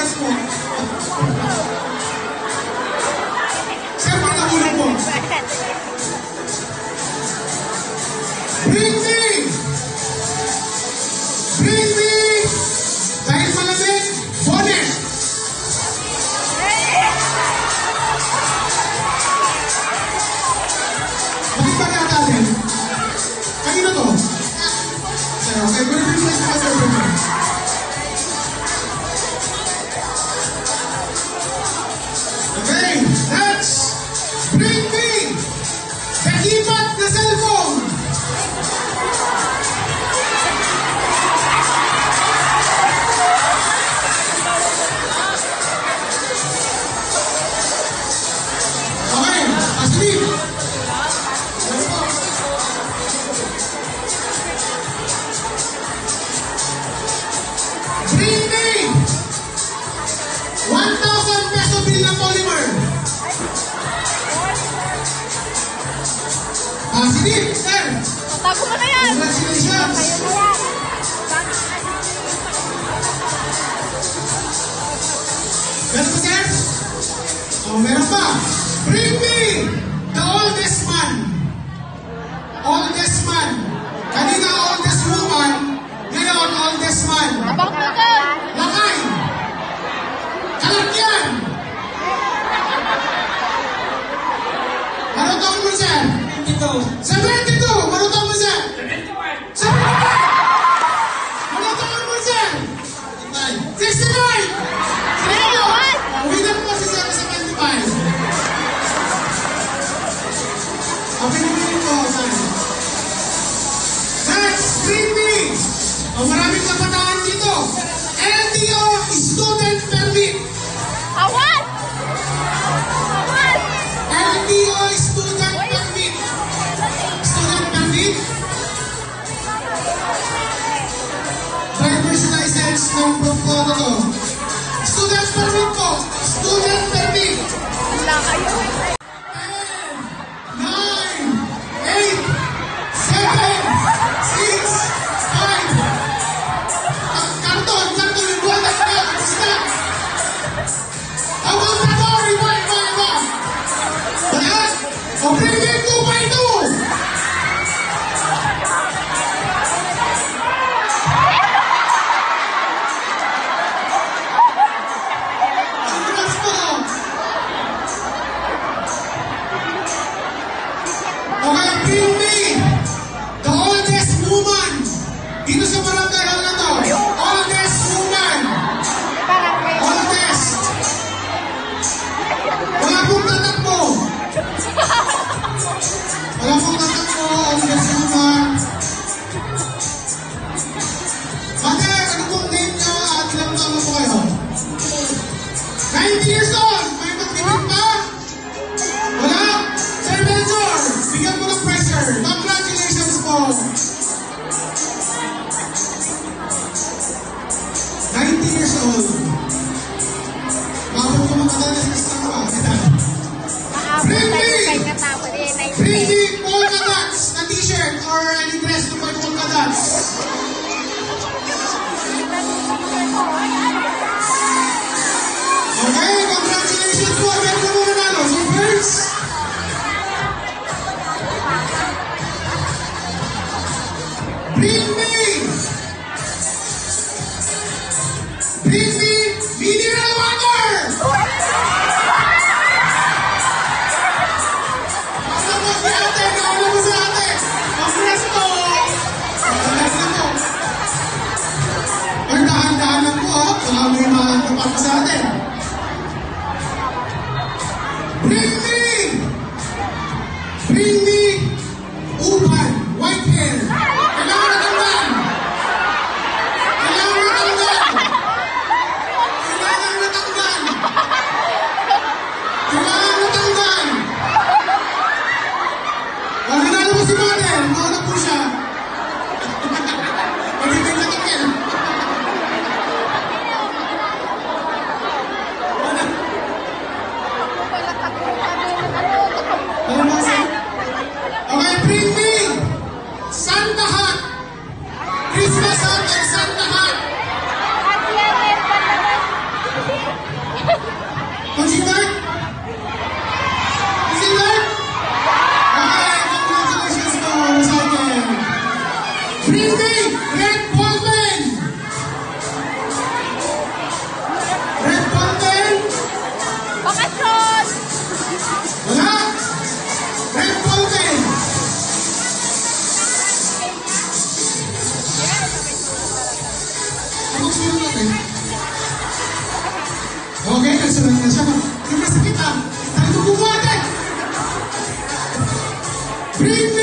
congrats mo. Siyempre nahulog mo. Bring me! Bring me! Dahil malamig, bonnet! Bakit ba natin? Kanino to? Okay, we'll bring this other woman. Okay, next! Bring me! The keypad na cellphone! Okay, asleep! Bring me 1,000 peso bill na polymer. Sige, sir. Tago mo na yan. Congratulations. Meron pa, sir? Oh, meron pa. Bring me the oldest man. Oldest man. Kanina oldest woman. Ngayon, oldest man. Abang mo dyan. Lakay! Kalat yan! Ano taon mo, sir? 72! Ano taon mo, sir? 75! Ano taon mo, sir? 65! 65! Sige! Uwi na po si sir sa 75. Okay na po, sir. Next, bring me! O maraming kabataan dito. LTO Student Permit. Awan! Awan! LTO Student Permit. Student Permit. Driver's license ng Procoro to. Student Permit po. Student Permit. Wala kayo. 10, 9, 8, 7, 6, 5. Karton, yung buwan na siya. Stop! Awang na to! Rewind! Bayan! O bring me 2x2! Ang bukas po! Okay, bring me the oldest woman dito sa barangay hall na to. Oldest woman. Oldest. Wala pong tatakbo. Wala pong tatakbo. Oldest woman. Ate, ano pong name nyo at ilang taon na po kayo? 90 years old. May magtipid pa? Wala? Sir Major, bigyan mo ng pressure. Congratulations po. 90 years old. Bakit ko makadala sa isang pa? Bring me polka dots na t-shirt or any dress to buy polka dots. Okay, congratulations po. Meron na mo nanalo. So first, bring me mineral water! Kaala mo si ate! Congrats po! Congrats na po! Pag dahan-dahan lang po, baka may makakapag pa sa atin. Bring me upan, white hair. Kailangan natanggal! Nanalo po si Mother. Nauna po siya. Pagiging natakil. Okay, bring me Santa hat. Christmas hat and Santa hat. Green Day, Red Ballpen. Red Ballpen. Bakasyon! Wala. Red Ballpen. Ano sino natin? Okay, nagsalang na siya. Yung masakit ah. Tayo bubuhatin. Green